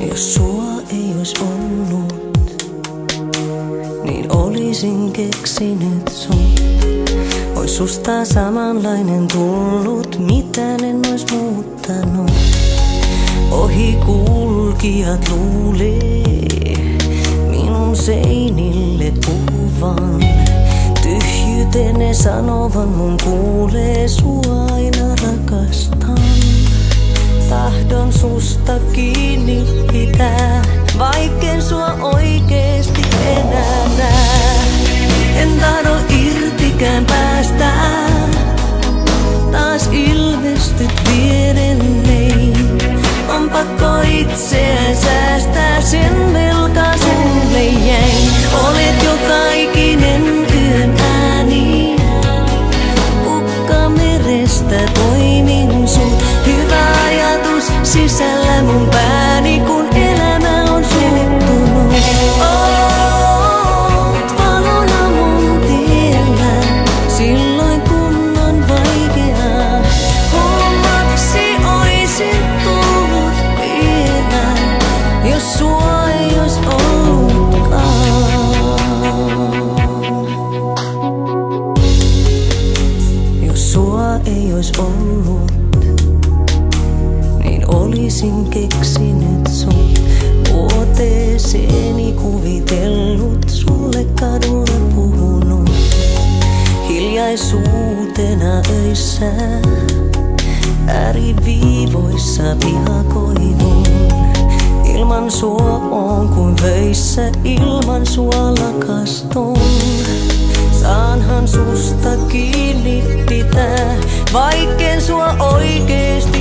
Jos sua ei ois ollut, niin olisin keksinyt sut. Ois susta samanlainen tullut, mitään en ois muuttanut. Ohikulkijat luulee minun seinille puhuvan. Tyhjyyteen ne sanovan, mun kuulee sua aina rakastan. Tahdon susta kiinni pitää, vaikken sua oikeesti enää näe. En tahdo irtikään päästä, taas ilmestyt vierelleni. On pakko itseään säästää, sen velkaa sulle jäin. Olet joka ikinen yön ääni, ukka merestä poimin sut. Hyvä ajatus sisällä mun pääni, kun elämä on suuttunut. Oot valona mun tiellä, silloin kun on vaikeaa. Omaksi oisin tullut vielä, jos sua ei ois ollutkaan. Jos sua ei ois ollut, niin olisin keksinyt sut. Vuoteeseeni kuvitellut, sulle kadulla puhunut. Hiljaisuutena öissä, ääriviivoissa pihakoivun. Ilman sua on kuin vöissä, ilman sua lakastun. Saanhan susta kiinni pitää, vaikken sua oikeesti